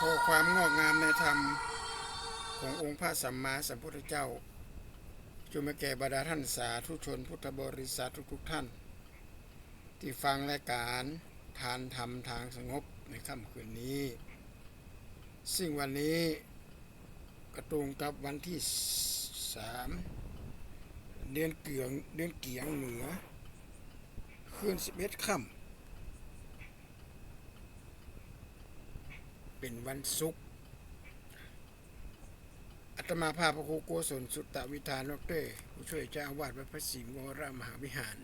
ขอความงอกงามในธรรมขององค์พระสัมมาสัมพุทธเจ้าจงมาแก่บรรดาท่านสาธุชนพุทธบริษัททุกท่านที่ฟังรายการทานธรรมทางสงบในค่ำคืนนี้ซึ่งวันนี้กระตรงกับวันที่3เดือนเกียงเหนือคืน11 ค่ำเป็นวันศุกร์อาตมาภาพพระครูโกศลสุตตวิธานดรผู้ช่วยเจ้าอาวาสวัดพระศรีวรมหาวิหาร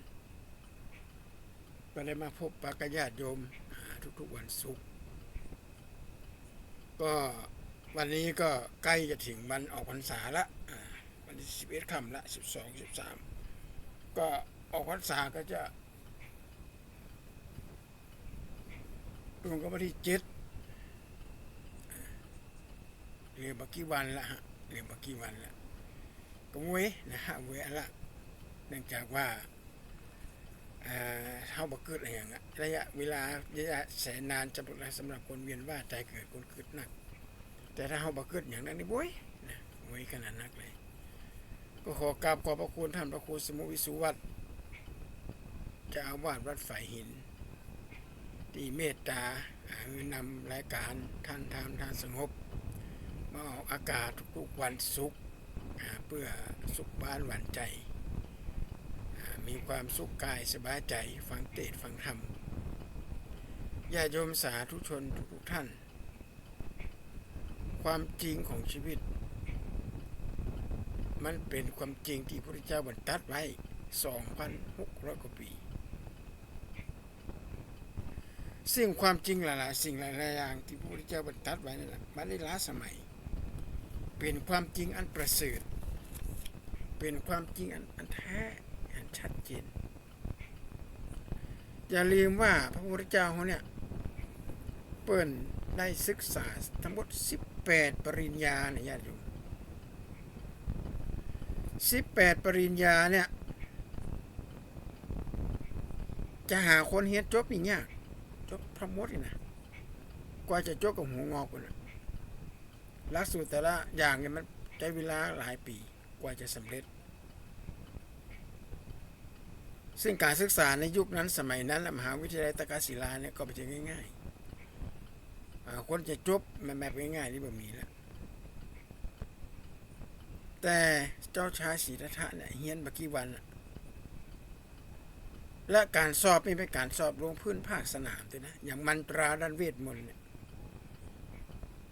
ก็ได้มาพบปะญาติโยมทุกๆวันศุกร์ก็วันนี้ก็ใกล้จะถึงวันออกพรรษาละวันที่11 ค่ำละ12 13ก็ออกพรรษาก็จะตรงกับวันที่7เรียกบักกี่วันละฮะเรียกบักกี่วันละก็เว้ยนะฮะเว้ยละเนื่องจากว่าเท่าบักเกิดอะไรอย่างเงี้ยระยะเวลาแสนนานจะเป็นสำหรับคนเวียนว่าใจเกิดคนเกิดนักแต่ถ้าเฮาบักเกิดอย่างนั้นนี่เว้ยนะเว้ยขนาดนักเลยก็ขอกราบขอบพระคุณท่านพระครูสมุวิสุวัตรเจ้าอาวาสวัดฝ่ายหินที่เมตตานำรายการท่านทางสงบมาออกอากาศทุกๆวันศุกร์เพื่อสุขบ้านหวานใจมีความสุขกายสบายใจฟังเทศน์ฟังธรรมญาติโยมสาธุชนทุกท่านความจริงของชีวิตมันเป็นความจริงที่พระพุทธเจ้าบัญญัติไว้ 2,600 กว่าปีซึ่งความจริงหลายๆสิ่งหลายๆอย่างที่พระพุทธเจ้าบัญญัติไว้นั่นแหละมันได้ล้าสมัยเป็นความจริงอันประเสริฐเป็นความจริงอันแท้อันชัดเจนอย่าลืมว่าพระพุทธเจ้าเขาเนี่ยเปิ้นได้ศึกษาทั้งหมด18 ปริญญาเนี่ยญาติโยม18 ปริญญาเนี่ยจะหาคนเฮ็ดจบนี่ยากจบพระมดนี่นะกว่าจะจบกับหัวงอกกันหลักสูตรแต่ละอย่างเนี่ยมันใช้เวลาหลายปีกว่าจะสำเร็จซึ่งการศึกษาในยุคนั้นสมัยนั้นมหาวิทยาลัยตากศิลาเนี่ยก็ไม่ใช่ง่ายๆคนจะจบแบบง่ายๆนี่แบบนี้แหละแต่เจ้าชายศรีรัตถะเนี่ยเฮียนบักกี่วันและการสอบนี่เป็นการสอบลงพื้นภาคสนามด้วยนะอย่างมันตราด้านเวทมนต์เนี่ย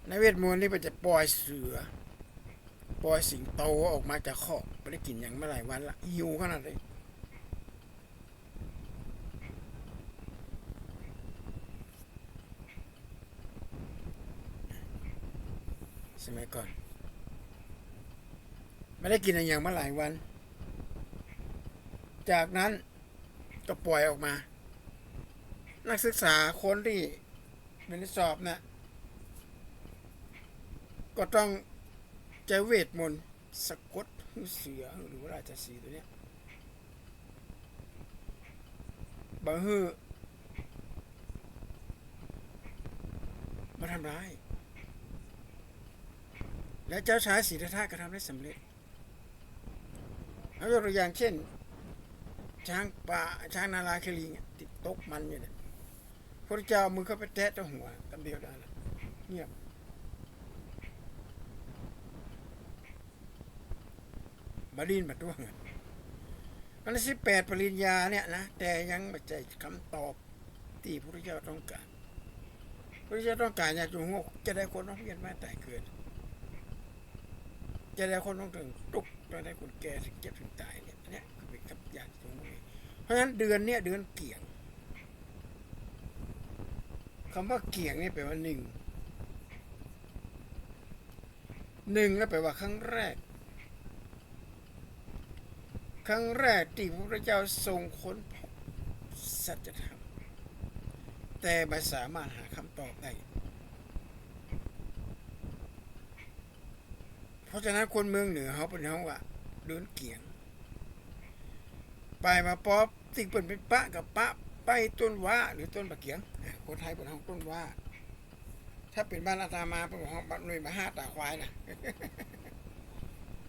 ในเวทมนต์นี่มันจะปล่อยเสือปล่อยสิงโตออกมาจากคอกไม่ได้กินอย่างมาหลายวันละหิวขนาดเลยสมัยก่อนไม่ได้กินอย่างมาหลายวันจากนั้นก็ปล่อยออกมานักศึกษาคนที่เป็นสอบนะก็ต้องใช้เวทมนต์สะกดเสือหรือว่าราชสีห์ตัวเนี้ยบางฮือมาทำร้ายและเจ้าชายศรีรัตถะก็ทำได้สำเร็จเอายกตัวอย่างเช่นช้างป่าช้างนาราคลีติดตกมันอยู่เนี่ยพระเจ้ามือเข้าไปแตะตัวหัวตำเดียวได้แล้วเงียบบดินมาตัวเงินอันนี้18 ปริญญาเนี่ยนะแต่ยังไม่ใช่คำตอบที่พระเจ้าต้องการพระเจ้าต้องการอยากจะหัวจะได้คนต้องเพียรมาแต่เกิดจะได้คนต้องถึงตุกจะได้คนแก่ถึงเจ็บถึงตายเนี่ยคือเป็นคำอยากตรงนี้เพราะฉะนั้นเดือนเนี้ยเดือนเกี่ยงคำว่าเกี่ยงนี่แปลว่าหนึ่งแล้วแปลว่าครั้งแรกที่พระพุทธเจ้าทรงค้นพบสัจธรรมแต่ไม่สามารถหาคำตอบได้เพราะฉะนั้นคนเมืองเหนือเขาเป็นเขาว่าเดินเกี่ยงไปมาป๊อบสิ่งเป็นปะกับปะไปต้นว่าหรือต้นบะเกียงคนไทยเป็นเขาต้นว่า ถ้าเป็นบ้านอาตมาเป็นของบ้านหน่วยบาห้าตาควายนะ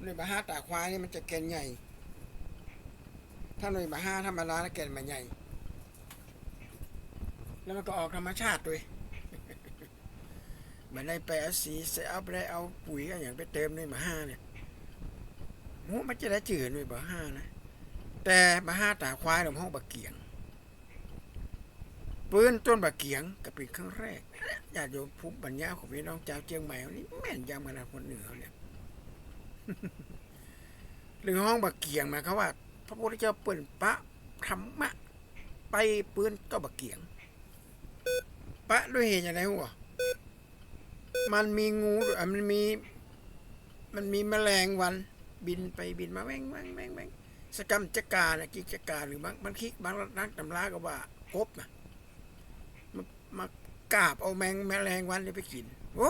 หน่วยบาห้าตาควายนี่มันจะแกนใหญ่ถ้าหน่วยบาห้าธรรมดาแกนมันใหญ่แล้วมันก็ออกธรรมชาติด้วยมันได้ไปเอาสีเอาไปได้เอาปุ๋ยอย่างไปเติมหน่วยบาห้าเนี่ยหมูมันจะได้จืดหน่วยบาห้านะแต่บาห้าตาควายหลวงห้องบะเกียงปืนต้นบะเกียงก็เป็นครั้งแรกญาติโยมภูมิปัญญาของพี่น้องชาวเชียงใหม่นี่แม่นยำขนาดคนเหนือเนี่ยหรือห้องบะเกียงหมายความว่าพระพุทธเจ้าเปิ่นปะธรรมะไปปืนก็บะเกียงปะด้วยเหตุอะไรหัวมันมีงูมันมีแมลงวันบินไปบินมาแม่งสกรรมจักรานะกิจการหรือบางคิกบางนักตำราก็ว่ากบนะมากราบเอาแมลงวันไปกินโอ้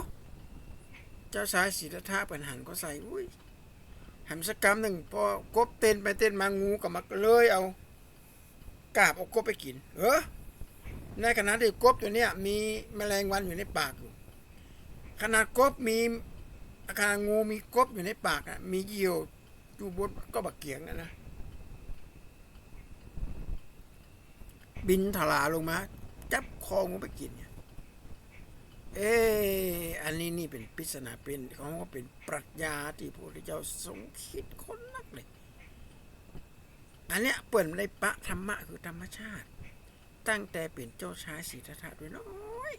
เจ้าชายสิทธัตถะเป็นหันก็ใส่อุ้ยหันสกรรมหนึ่งพอกบเต้นไปเต้นมางูก็มาเลยเอากราบเอากบไปกินในขณะที่กบตัวเนี้ยมีแมลงวันอยู่ในปากอยู่ขนาดกบมีอาการงูมีกบอยู่ในปากมีเหยี่ยวอยู่บนก็บักเกียงนะบินถลาลงมาจับคองูไปกินเนี่ยอันนี้นี่เป็นปริศนาเป็นของว่าเป็นปรัชญาที่พระพุทธเจ้าทรงคิดคนนักเลยอันเนี้ยเปิ่นได้ปะธรรมะคือธรรมชาติตั้งแต่เป็นเจ้าชายสิทธัตถะด้วยน้อย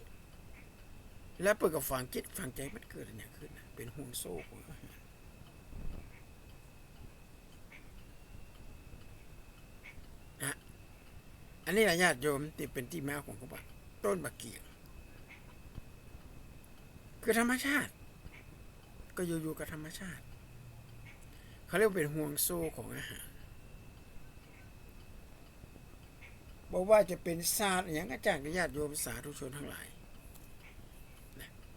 แล้วเปิดกับฝังจิตฝังใจมันเกิดอะไรขึ้นเป็นห่วงโซ่ของอันนี้ญาติโยมที่เป็นที่มาของเขาบอกต้นบะเกียงคือธรรมชาติก็อยู่กับธรรมชาติเขาเรียกเป็นห่วงโซ่ของอาหารบอกว่าจะเป็นศาสตร์อย่างอาจารย์ญาติโยมสาธุชนทั้งหลาย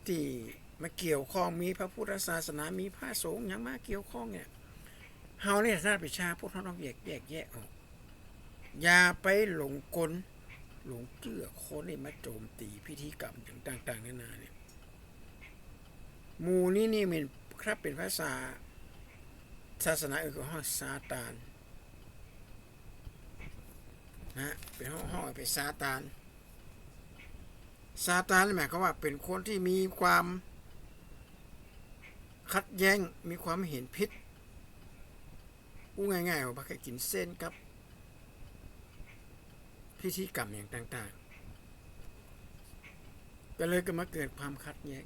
ที่มาเกี่ยวข้องมีพระพุทธศาสนามีพระสงฆ์อย่างมาเกี่ยวข้องเนี่ยเฮาเนี่ยถ้าประชาพุทธต้องแยกออกอย่าไปหลงกลหลงเชื่อคนนี่มาโจมตีพิธีกรรมอย่างต่างๆนานาเนี่ยหมู่นี่มันครับเป็นภาษาศาสนาอื่นก็ห้องซาตานนะเป็นห้องเป็นซาตานหมายความว่าเป็นคนที่มีความขัดแย้งมีความเห็นผิดง่ายๆว่าบักกินเส้นกับพิธีกรรมอย่างต่างๆก็เลยก็มาเกิดความขัดแย้ง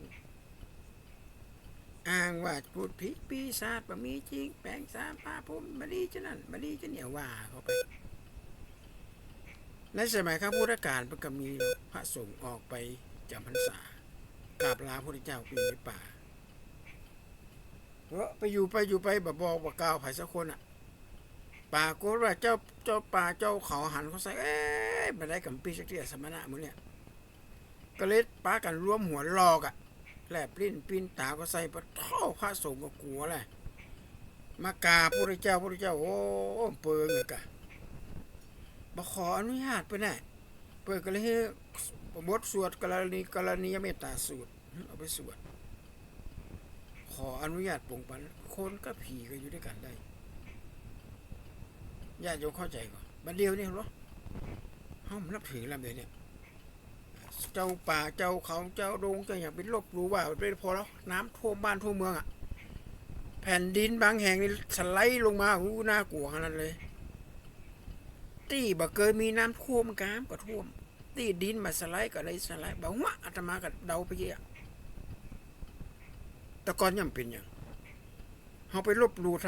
อ้างว่าพูดผิดปีศาจบ่มีจริงแปลงสามป้าพุ่มบดีจะนั่นบดีจะเหนียวว่าเขาไปในสมัยข้าพุทธกาลมันก็มีพระสงฆ์ออกไปจำพรรษากราบลาพระพุทธเจ้าไปอยู่ในป่าไปอยู่ไปบอกกล่าวไผ่สักคนป่าโกรว่าเจ้าป่าเจ้าเขาหันเขาใส่มาได้กับปีสักเทียสมณะมึงเนี่ยก็เลยป้ากันร่วมหัวลอกแลบลิ้นปิ้นตาก็ใส่ปะท่อพระสงฆ์ก็กลัวเลยมากราบพระพุทธเจ้าโอ้เปิงเลยกะมาขออนุญาตไปได้เปิดก็เลยให้บทสวดกรณียเมตตาสูตรเอาไปสวดขออนุญาตปงปันคนก็ผีก็อยู่ด้วยกันได้ญาติโยมเข้าใจก่อนบัดเดียวนี่หรอห้องนับถือลำเดียวเนี่ยเจ้าป่าเจ้าเขาเจ้าดงเจ้าอย่างเป็นลบรู้ว่าเป็นพอแล้วน้ำท่วมบ้านท่วมเมืองแผ่นดินบางแห่งนี่สไลด์ลงมาน่ากลัวขนาดเลยตีบ่เคยมีน้ำท่วมกามก็ท่วมตีดินมาสไลด์ก็เลยสไลด์บ่หัวอาตมาก็เดาไปเยอะแต่ก่อนยังเป็นอย่างเขาไปลบลู่ท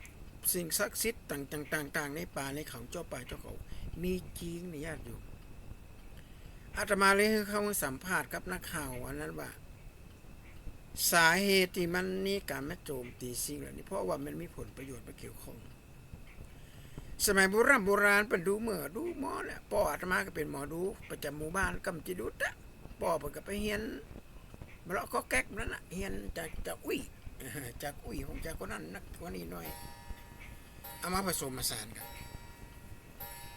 ำสิ่งศักดิ์สิทธิ์ต่างในป่าในเขาเจ้าป่าเจ้าเขามีจริงในญาติอยู่อาตมาเลยเขาสัมภาษณ์กับนักข่าวอันนั้นว่าสาเหตุที่มันนี่การมาโจมตีสิ่งเหล่านี้เพราะว่ามันมีผลประโยชน์มาเกี่ยวข้องสมัยโบราณเป็นดูหมอเนี่ยพ่ออาตมาก็เป็นหมอดูประจำหมู่บ้านกำจิดุตพ่อเพิ่นก็ไปเฮียนมาแล้วก็แก๊กนั่นเฮียนจากอุ้ยของจากคนนั้นนักคนนี้หน่อยเอามาผสมผสานกัน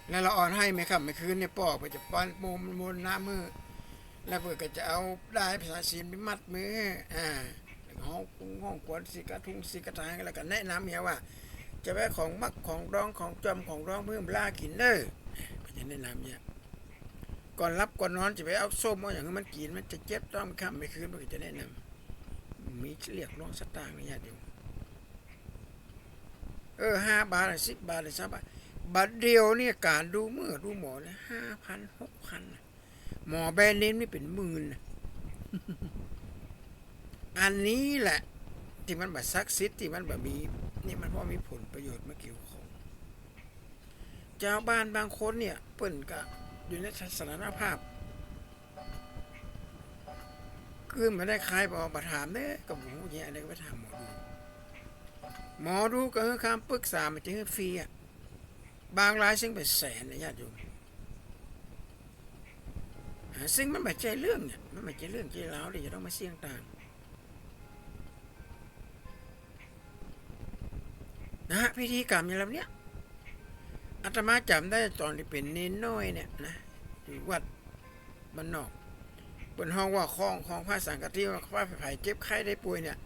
แล้วเราอ่อนให้ไหมครับไม่คืนเนี่ยป่อไปจะป้อนโมนน้ำมือ แล้วเพื่อก็จะเอาได้ภาษาจีนไปมัดมือห้องขวนสีกระทุงสีกระทางแล้วก็แนะนำเนี่ยว่าจะไปของมักของร้องของจำของร้องเพิ่มล่ากินเด้อก็จะแนะนำเนี่ยก่อนรับก่อนนอนจะไปเอาส้มเอาอย่างนั้นมันกินมันจะเจ็บต้องค่ำไม่คืนมันก็จะแนะนำมีเรียกร้องสตางค์นี่ญาติโยม5 บาท10 บาท3 บาทบัดเดียวเนี่ยการดูเมื่อดูหมอเลย5,000 6,000หมอแบรนด์เนมนี่เป็นหมื่นอันนี้แหละที่มันแบบซักซิดที่มันแบบมีนี่มันเพราะมีผลประโยชน์มาเกี่ยวข้องเจ้าบ้านบางคนเนี่ยเปิ่นก็อยู่ในสถานภาพคือมันได้คลายบอกประถามเนี่ยกับหมูเนี่ยอะไรก็ไปถามหมอดูก็คือคำปรึกษามันจะให้ฟรีอ่ะบางรายซึ่งเป็นแสนนะญาติโยมซึ่งมันไม่ใช่เรื่องเนี่ยมันไม่ใช่เรื่องเจ้าเล้าเลยจะต้องมาเสี่ยงต่างนะฮะพิธีกรรมอย่างไรเนี่ยอาตมาจำได้ตอนที่เป็นเนนน้อยเนี่ยนะอยู่วัดบ้านนอกบนห้องว่าคลองพระสังฆทิว่าไผ่เจ็บไข้ได้ป่วยเนี่ย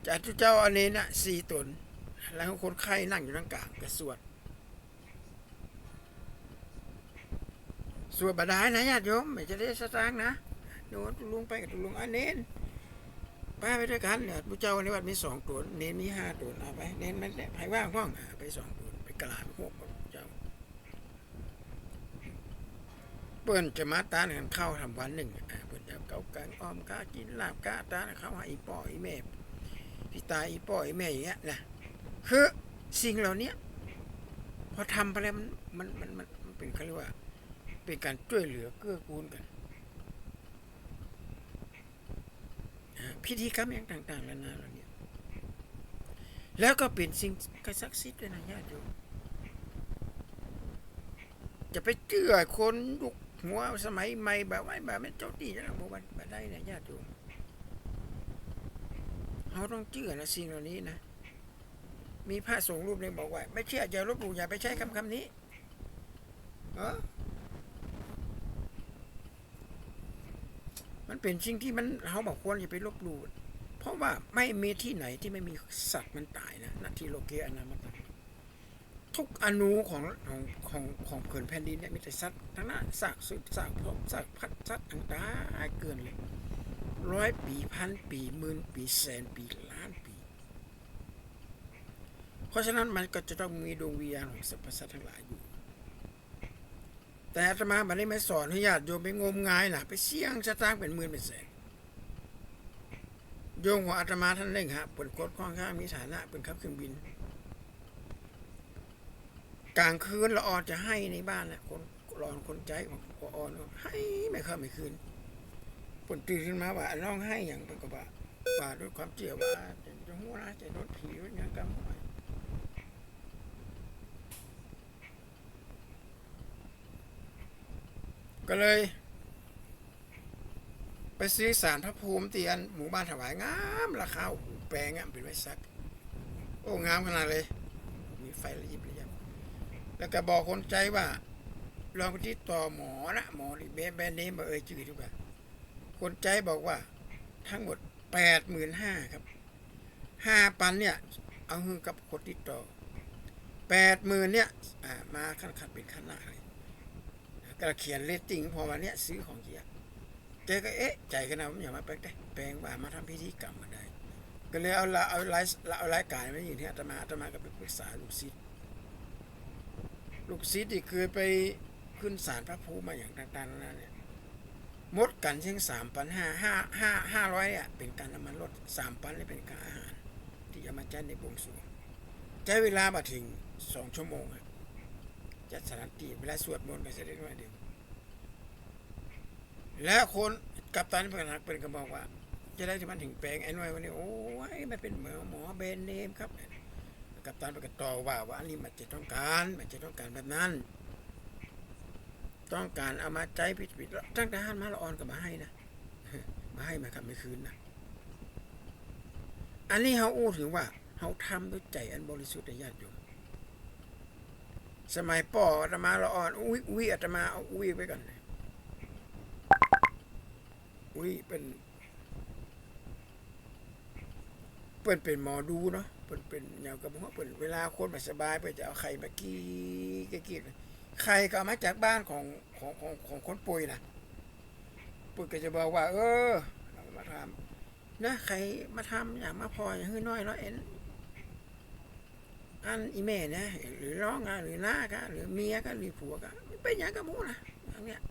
จากทุเจ้าอันนี้นะ4 ตนแล้วคนไข้นั่งอยู่ตรงกลางก็สวดบาดาลนะญาติโยมไม่จะได้สตางค์นะโดนตุลุงไปกับตุลุงอันเน้นไปด้วยกันเนี่ยพระเจ้าในวัดมี2 ตนเน้นมี5 ตนเอาไปเน้นมันไผ่ว่างห้องไป2 ตนไปกลาไปพวกเจ้าเปิ้นจะมาตาเนี่ยเข้าทำวันหนึ่งเปิ้นจะเกากังอ้อมกากินลาบกาตาเข้าหาอีป่ออีแม่พี่ตาอีป่ออีแม่อย่างเงี้ยนะคือสิ่งเหล่านี้พอทำไปแล้วมันเป็นเขาเรียกว่าเป็นการช่วยเหลือเกื้อกูลกันพิธีกรรมอย่างต่างๆแล้วนะเหล่านี้แล้วก็เป็นสิ่งศักดิ์สิทธิ์ด้วยนะญาติโยมจะไปเชื่อคนยุคหัวสมัยใหม่แบบว่าแบบไม่เจ้าตีนะโมบันแบบได้นะญาติโยมเขาต้องเชื่อนะสิ่งเหล่านี้นะมีพระสงฆ์รูปหนึ่งบอกว่าไม่เชื่ออย่าลบหลู่อย่าไปใช้คำนี้มันเป็นสิ่งที่มันเขาบอกควรอย่าไปลบหลู่เพราะว่าไม่มีที่ไหนที่ไม่มีสัตว์มันตายนะนาทีโลเกอนามัตทุกอนูของเขื่อนแผ่นดินเนี่ยมีแต่สัตว์ทั้งนั้นซากสุดซากพบซากพัดสัตว์ต่างๆเกินเลย100 ปี1,000 ปี10,000 ปี100,000 ปีล้านปีเพราะฉะนั้นมันก็จะต้องมีดวงวิญญาณของสรรพสัตว์ทั้งหลายอยู่แต่อาตมาบัดนี้ไม่สอนให้ญาติโยมไปงมงายนะไปเสี่ยงสตางค์เป็นหมื่นเป็นแสนโยมของอาตมาท่านเร่งฮะเปิดกฎค่อนข้างมีฐานะเป็นขับเครื่องบินกลางคืนละออนจะให้ในบ้านนะคนรอนคนใจของอ่อนให้ไม่เข้าไม่คืนผลตื่นขึ้นมาว่าน้องให้อย่างเป็นกบว่าด้วยความเชื่อว่าจะหัวนะจะโดนผีว่าอย่างกรรมก็เลยไปซื้อสารพระภูมิเตียนหมู่บ้านถวายงามราคาแปลงเป็นไม้สักโอ้งามขนาดเลยมีไฟระยิบระยับแล้วก็บอกคนใจว่าลองไปที่ต่อหมอนะหมอที่แบรนด์เนมชื่อทุกอย่างคนใจบอกว่าทั้งหมด 85,000 ครับ5 ปันเนี่ยเอาเงินกับคนที่ต่อ 80,000เนี่ยมาขั้นเป็นขั้นหน้าเลยก็เขียนเลตติ้งพอวันนี้ซื้อของเกียร์แกก็ใจกันนะผมอย่ามาแปลงว่ามาทำพิธีกรรมมาได้ก็เลยเอารายการมาอยู่ที่อาตมาก็ไปปรึกษาลูกศิษย์ที่เคยไปขึ้นศาลพระภูมิมาอย่างต่างๆนั้นเนี่ยมดกันเช่น3,500เนี่ยเป็นการน้ำมันลด3,000นี่เป็นการอาหารที่จะมาแจ้งในบวงสรวงใช้เวลามาถึง2 ชั่วโมงจัดสถานที่เวลาสวดมนต์ไปเสร็จเรียบร้อยเดียวแล้วคนกัปตันเป็นก็บอกว่าจะได้ที่มันถึงแปลงไอ้น้อยวันนี้โอ้ยมันเป็นหมอเบนเนมครับกัปตันเป็นก็ต่อว่าอันนี้มันจะต้องการแบบนั้นต้องการเอามาใจผิดตั้งแต่หันมาละอ่อนก็มาให้นะมาให้มาครับไม่คืนนะอันนี้เขาอู้ถึงว่าเขาทำด้วยใจอันบริสุทธิ์ญาติโยมสมัยป่ออาตมาละอ่อนอุ้ยอาตมาเอาอุ้ยไว้ก่อน อุ้ยเป็นหมอดูเนาะเป็นอย่างกับว่าเป็นเวลาคนไม่สบายเพิ่นจะเอาไข่มากี้ไข่ก็เอามาจากบ้านของคนป่วยนะป่วยก็จะบอกว่ามาทำนะใครมาทำอย่างมาพออย่างฮื้อน้อยเนาะเอ็นอันอีเมนะหรือร้องหรือน้าก็หรือเมียก็หรือผัวก็เป็นอย่างกับหมูนะอย่างเงี้ย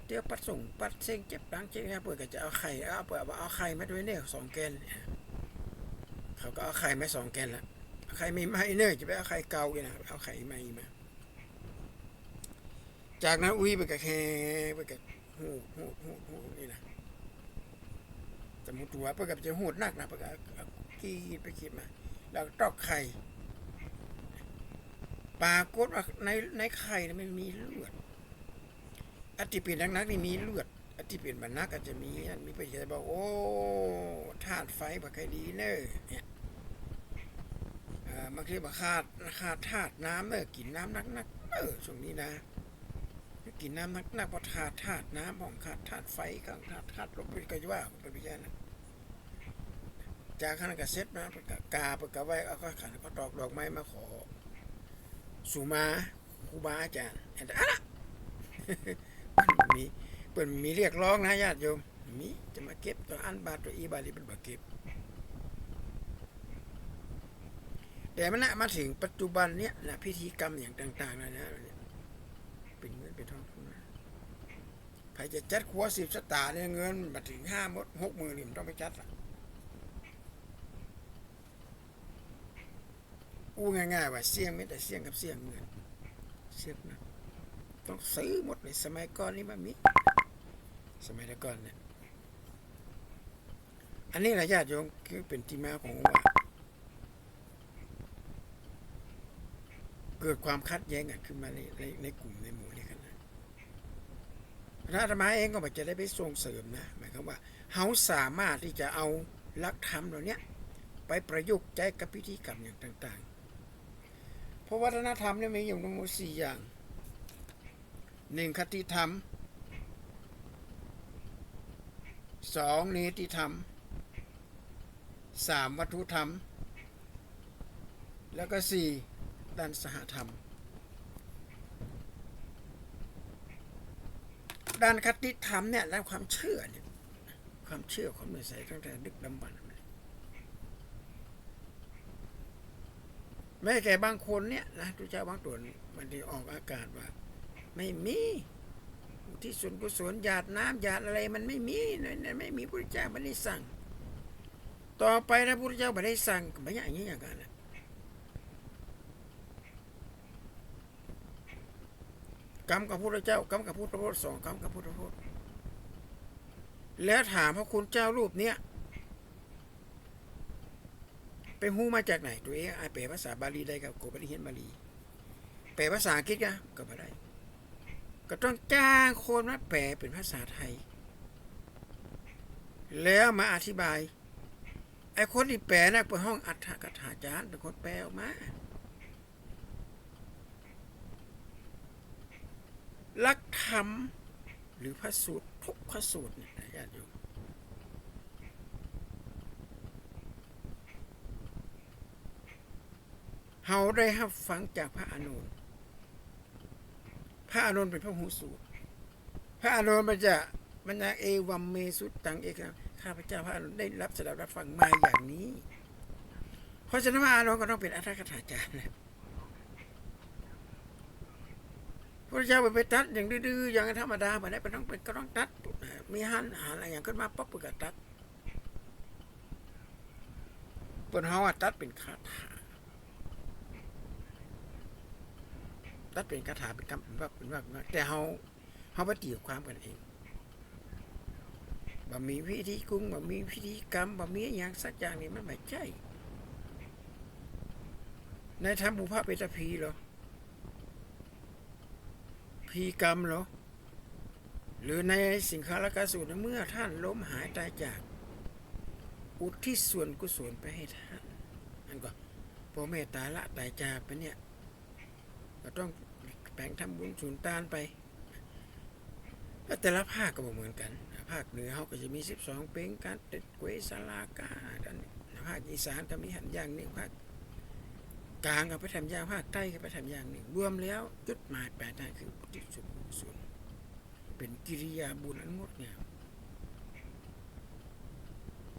เดี๋ยวปัดเซ็งเจ็บดังเจ็บเนี่ยป่วยก็จะเอาไข่เอาไข่มาด้วยเนี่ย2 แกนเขาก็เอาไข่มา2 แกนละไข่ไม่ไหมเนยจะไปเอาไข่เก่าอีกนะเอาไข่ใหม่มาจากนั้นอุ้ยไปกับแค่ไปกับหูนี่นะสมมติว่าไปกับจะหูดนักนะไปกับขีดมาแล้วตอกไข่ปรากฏว่าในไข่มันมีเลือดอัติเป็นนักนี่มีเลือดอัติเป็นบรรนักอาจจะมีไปจะบอกโอ้ธาตุไฟบักไข่ดีเนอเนี่ยบางทีบอกขาดธาตุน้ำกินน้ำนักช่วงนี้นะกินน้ำนักเพราะธาตุน้ำของขาดธาตุไฟกับธาตุลมเป็นก็จะว่าเป็นไปอย่างนั้นจากขณะกระเซ็ตนะประกาประกาไว้เอาก็ขันก็ตอกดอกไม้มาขอสุมาครูบาอาจารย์อันนั้นมีเรียกร้องนะญาติโยมมีจะมาเก็บตัวอันบาทตัวอีบาลีเป็นบาเก็บแต่มันมาถึงปัจจุบันเนี้ยนะพิธีกรรมอย่างต่างๆนะเป็นเงินเป็นทองใครจะจัดครัว10 สตางค์เนี่ยเงินมาถึง50,000 60,000นี่มันต้องไปจัดละอู้ง่ายๆว่าเสี่ยงไม่แต่เสี่ยงกับเสี่ยงเงินเสี่ยงนะต้องซื้อหมดเลยสมัยก่อนนี่มันมีสมัยก่อนเนี่ยอันนี้แหละญาติโยมคือเป็นที่มาของว่าเกิดความคัดแย้งกันขึ้นมาในกลุ่มในหมู่นี้กันนะพระอาตมาเองก็จะได้ไปส่งเสริมนะหมายความว่าเขาสามารถที่จะเอาหลักธรรมเหล่านี้ไปประยุกต์ใช้กับพิธีกรรมอย่างต่างๆเพราะวัฒนธรรมเนี่ยมีอยู่ทั้งหมด4 อย่าง1คติธรรม2เนติธรรม3วัตถุธรรมแล้วก็4ด้านสหธรรมด้านคติธรรมเนี่ยด้านความเชื่อเนี่ยความเชื่อความเมื่อใส่ตั้งแต่ดึกดำบรรพ์แม้แก่บางคนเนี่ยนะทุกเจ้าบางตัวมันได้ออกอากาศว่าไม่มีที่ส่วนกุศลหยาดน้ำหยาดอะไรมันไม่มีไม่มีพระเจ้าไม่ได้สั่งต่อไปนะพระเจ้าไม่ได้สั่งก็ไม่อย่างนี้อย่างนั้นกรรมกับพระเจ้ากรรมกับพุทธพจน์2 กรรมกับพุทธพจน์แล้วถามพระคุณเจ้ารูปเนี้ยไปฮู้มาจากไหนตัวเองแปลภาษาบาลีได้กับโกบริเฮียนบาลีแปลภาษาอังกฤษก็ไม่ได้ก็ต้องจ้างคนมาแปลเป็นภาษาไทยแล้วมาอธิบายไอ้คนที่แปลนะเป็นห้องอัฏฐกถาจารย์เป็นคนแปลออกมาหลักธรรมหรือพระสูตรทุกพระสูตรเนี่ยญาติโยมเฮาได้รับฟังจากพระอานนท์เป็นพระหูสูตรพระอานนท์มันจะเอวัมเมสุตตังเอกข้าพเจ้าพระอานนท์ได้รับฟังมาอย่างนี้เพราะฉะนั้นพระอานนท์ก็ต้องเป็นอัฏฐกถาจารย์พระเจ้าไปตัดอย่างดื้ออย่างธรรมดาแบบนี้ก็ต้องตัดมีหันอะไรอย่างขึ้นมาปั๊บก็ตัดเปิดเฮาตัดเป็นคาถาเป็นคำเป็นว่าแต่เฮาไปตีความกันเองบ่มีวิธีกุ้งบ่มีพิธีกรรมบ่มีอย่างสักอย่างนี้มันไม่ใช่ในธรรมบุพเพตพีเหรอพีกรรมเหรอหรือในสิงคารกสูตรเมื่อท่านล้มหายตายจากอุทิศส่วนกุศลไปให้ท่านนั่นก็พอเมตตาละตายจากไปเนี่ยก็ต้องแบ่งทำบุญสุนทานไปแต่ละภาคก็เหมือนกันภ ภาคเหนือเขาก็จะมี12เพลงการเต็ดเกวสลากากันภาคอีสานก็มีหันอย่างหนึ่งภาคกลางก็ไปทำอย่างภาคใต้ก็ไปทำอย่างหนึ่งรวมแล้วจุดหมายปลายทางคือปฏิสุสุนเป็นกิริยาบุญอันงดงาม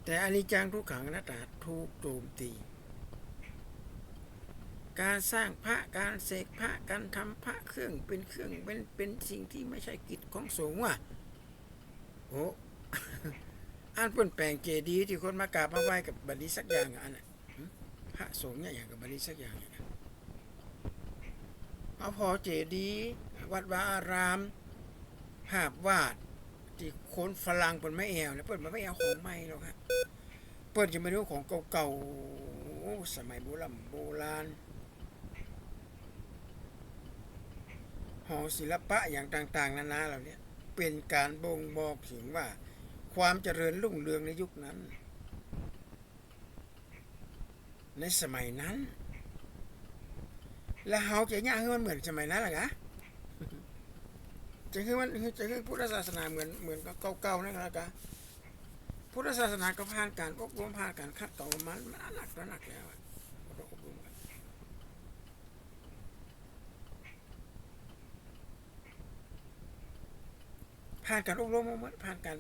แต่อนิจจังทุกขังอนัตตาถูกโจมตีการสร้างพระการเสกพระการทำพระเครื่องเป็นสิ่งที่ไม่ใช่กิจของสงฆ์ว่ะโอ้อันเปลี่ยนแปลงเจดีย์ที่คนมากราบมาไหว้กับบัดนี้สักอย่างอันน่ะพระสงฆ์เนี่ยอย่างกับบัดนี้สักอย่างเอาพอเจดีย์วัดวาอารามภาพวาดที่คนฝรั่งเปิดไม่แอวเนี่ยเปิดมาไม่แอวของใหม่หรอกครับเปิดจะมาดูของเก่าๆสมัยโบราณหอศิลปะอย่างต่างๆนานาเหล่านี้เป็นการบ่งบอกถึงว่าความเจริญรุ่งเรืองในยุคนั้นในสมัยนั้นแล้วเขาจะย่างให้มันเหมือนสมัยนั้นหรอคะจะคือพุทธศาสนาเหมือนเก่าๆนั่นแหละกะพุทธศาสนาก็ผ่านการอบรมผ่านการคัดกรองมันหนักแล้วผ่านการอบรมมันผ่านการ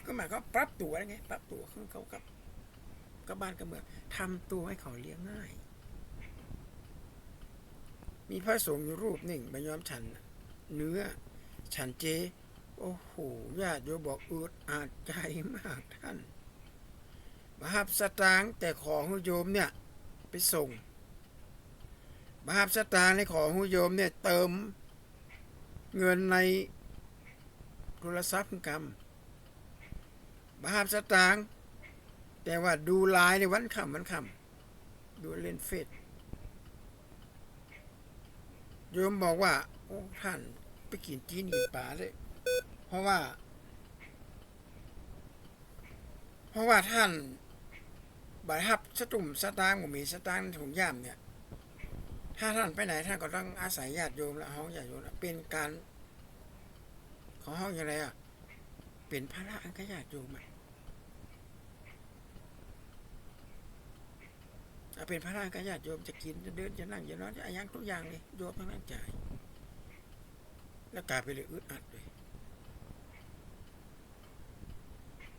ก็หมายก็ปรับตัวอะไรเงี้ยปรับตัวขึ้นเขากับบ้านกับเมืองทำตัวให้เขาเลี้ยงง่ายมีพระสงฆ์อยู่รูปหนึ่งมายอมฉันเนื้อฉันเจโอ้โหญาติโยมบอกอึดอัดใจมากท่านบาปสตางค์แต่ขอให้โยมเนี่ยไปส่งบาปสตางค์ในขอให้โยมเนี่ยเติมเงินในโทรศัพท์กรรมบาปสตางค์แต่ว่าดูไลน์ในวันค่ำดูเล่นเฟซโยมบอกว่าโอ้ท่านไปกินจีนกินปลาเลยเพราะว่าท่านบาดฮับสตุ่มสตางค์มีสตางค์ถุงย่ามเนี่ยถ้าท่านไปไหนท่านก็ต้องอาศัยญาติโยมและห้องญาติโยมเป็นการของห้องอย่างไรอ่ะเป็นภาระอันก็ญาติโยมเป็นภาระอันก็ญาติโยมจะกินจะเดินจะนั่งจะนอนจะอย่างทุกอย่างเลยโยมต้องนั่งจ่ายแล้วกลายไปเลยอึดอัดเลย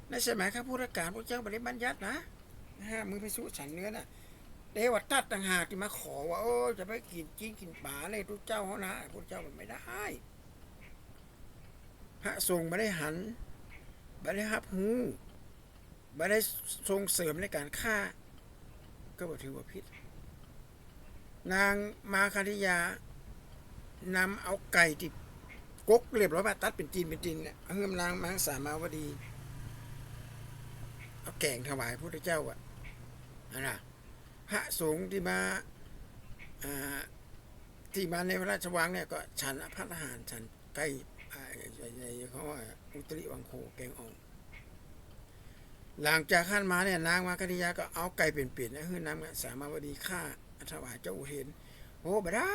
ในสมัยข้าพุทธกาลพระเจ้าบริบัญญัตินะมึงไปสู้ฉันเนื้อน่ะเดวัตตัดต่างหากที่มาขอว่าจะไปกินจีนกินป่าเลยทุกเจ้าเขานะพระเจ้ามันไม่ได้พระทรงไม่ได้หันไม่ได้ฮับหูไม่ได้ส่งเสริมในการฆ่าก็บอกถือว่าพิษนางมาคาธิยานำเอาไก่ที่กกเรียบร้อยมาตัดเป็นจีนเนี่ยเฮือมนางมังสามาวดีเอาแกงถวายพระพุทธเจ้านะพระสงฆ์ที่มาในพระราชวังเนี่ยก็ฉันพระทหารฉันไก่เขาว่าอุตริวังโคแกงอ่อมหลังจากขั้นมาเนี่ยนางมาคดิยาก็เอาไก่เปลี่ยนๆนะคือนำสามาวดีฆ่าถวายเจ้าอุเทนโอ้ไม่ได้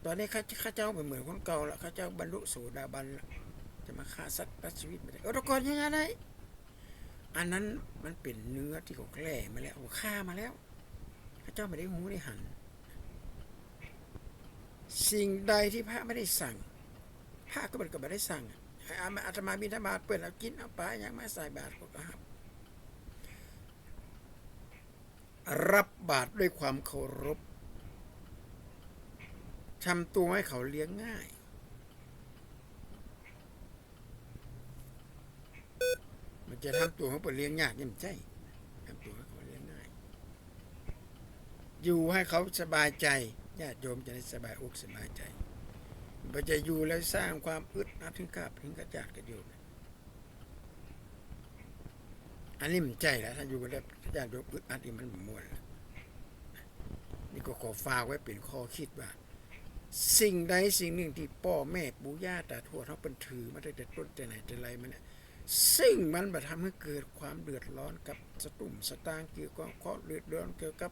ตอนนี้ข้าเจ้าเหมือนคนเก่าแล้วข้าเจ้าบรรลุโสดาบันจะมาฆ่าสัตว์ตัดชีวิตไม่ได้ตะกอนยังไงได้อันนั้นมันเป็นเนื้อที่เขาแกล้มาแล้วฆ่ามาแล้วข้าเจ้าไม่ได้หูได้หันสิ่งใดที่พระไม่ได้สั่งพระก็ไม่ได้สั่งอาตมาบิณฑบาตเปิดเอากินเอาไปยังไม่ใส่บาตรก็รับบาตรด้วยความเคารพทำตัวให้เขาเลี้ยงง่ายมันจะทำตัวเขาเปิดเลี้ยงยากยิ่งใจทำตัวให้เขาเลี้ยงง่ายอยู่ให้เขาสบายใจญาติโยมจะได้สบายอกสบายใจมันจะอยู่แล้วสร้างความอึดอัดถึงกระจาดกระโยมอันนี้มันใจแล้วถ้าอยู่แล้วญาติโยมอึดอัดนี่มันม้วนนี่ก็ขอฝากไว้เป็นข้อคิดว่าสิ่งใดสิ่งหนึ่งที่พ่อแม่ปู่ย่าตาทวดเขาเป็นถือมาตั้งแต่ต้นแต่ไหนแต่ไรมันเนี่ยซึ่งมันมาทำให้เกิดความเดือดร้อนกับสตุ่มสตางค์เกี่ยวกับข้อเดือดร้อนเกี่ยวกับ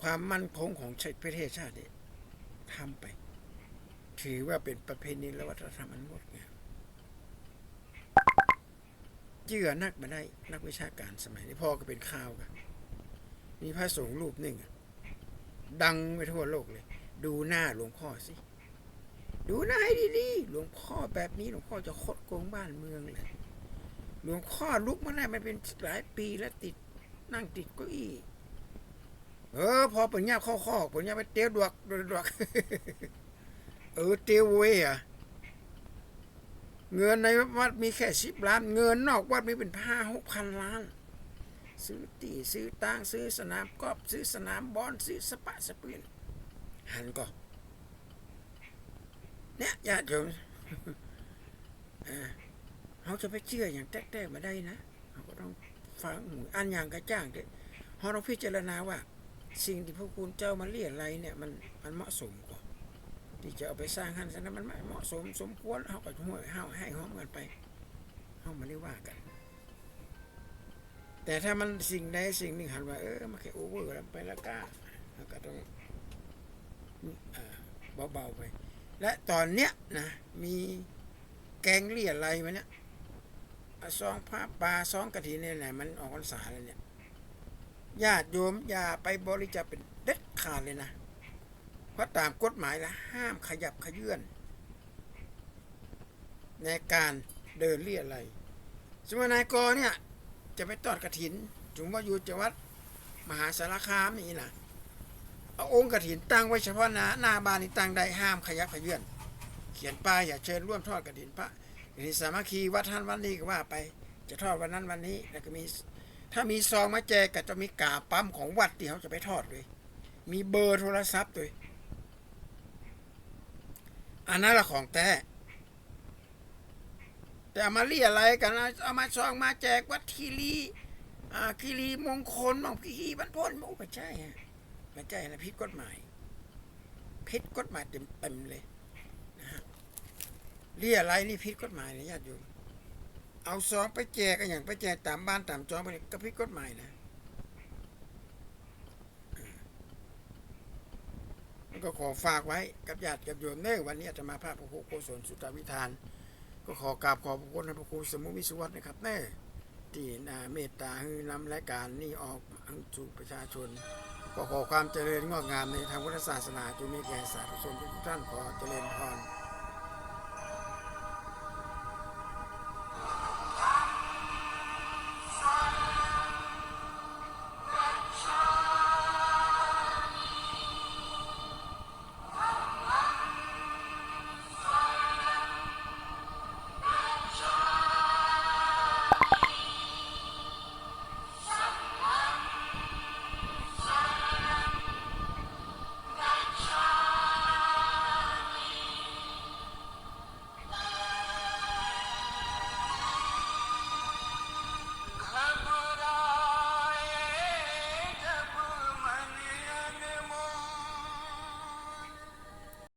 ความมั่นคงของประเทศชาติเนี่ยทำไปถือว่าเป็นประเพณีและวัฒนธรรมอันงดงาม เจือนักมาได้นักวิชาการสมัยนี้พ่อก็เป็นข่าวกันมีพระสงฆ์รูปหนึ่งดังไปทั่วโลกเลยดูหน้าหลวงพ่อสิดูหน้าให้ดีๆหลวงพ่อแบบนี้หลวงพ่อจะคดโกงบ้านเมืองเลยหลวงพ่อลุกมาได้มันเป็นหลายปีแล้วติดนั่งติดเก้าอี้พอปัญญาข้อปัญญาไปเตี้ยวดวกเตี้ยวเว้ยอะเงินในวัดมีแค่10 ล้านเงินนอกวัดมีเป็น5-6 พันล้านซื้อตีซื้อตังซื้อสนามกอล์ฟซื้อสนามบอลซื้อสปะสปืนหันก็เนี่ยญาติโยมเขาจะไปเชื่ออย่างแท้ๆมาได้นะเขาก็ต้องฟังอันอย่างกระจ่างด้วยเขาต้องพิจารณาว่าสิ่งที่พระคุณเจ้ามาเรียอะไรเนี่ยมันเหมาะสมกว่าที่จะเอาไปสร้างหันซะนั้นมันไม่เหมาะสมสมควรเขาก็ห่วยให้ห้อมกันไปเขามาได้ว่ากันแต่ถ้ามันสิ่งใดสิ่งหนึ่งหันว่ามันแค่โอเวอร์ไปแล้วก็ต้องเบาๆไปและตอนเนี้ยนะมีแกงเลี่ยอะไรมาเนี่ยซองผ้าปลาซองกะทิเนี่ยแหละมันออกพรรษาแล้วเนี่ยญาติโยมอย่าไปบริจาคเป็นเด็ดขาดเลยนะเพราะตามกฎหมายแล้วห้ามขยับขยื่นในการเดินเลี่ยอะไรสมมตินายกเนี่ยจะไปทอดกฐินจุงว่าอยู่จังหวัดมหาสารคามนี่นะเอาองค์กฐินตั้งไว้เฉพาะหน้าบ้านนี่ตั้งได้ห้ามขยับขยื่นเขียนป้ายอย่าเชิญร่วมทอดกฐินพระนี่สามัคคีวัดท่านวันนี้ก็ว่าไปจะทอดวันนั้นวันนี้แล้วก็มีถ้ามีซองมาแจกก็จะมีกาปั๊มของวัดที่เขาจะไปทอดด้วยมีเบอร์โทรศัพท์ด้วยอันนั้นละของแต่มาเรียอะไรกันเอามาซองมาแจกวัดคีรีมงคลบางคีรีบรรพตไม่ใช่ไม่ใช่นะผิดกฎหมายเต็มเลยนะฮะเรียอะไรนี่ผิดกฎหมายนะญาติโยมเอาซองไปแจกกันอย่างไปแจกตามบ้านตามจองไปก็ผิดกฎหมายนะก็ขอฝากไว้กับญาติกับโยมเนื่อวันนี้จะมาพระพระครูโกศลสุตตวิธานก็ขอกราบขอบพระคุณพระครูสมุวิสุวัฒน์นะครับแน่ที่เมตตาให้นำรายการนี้ออกสู่ประชาชนก็ขอความเจริญงอกงามในทางพุทธศาสนาจงมีแก่สาธุชนทุกท่านขอเจริญพร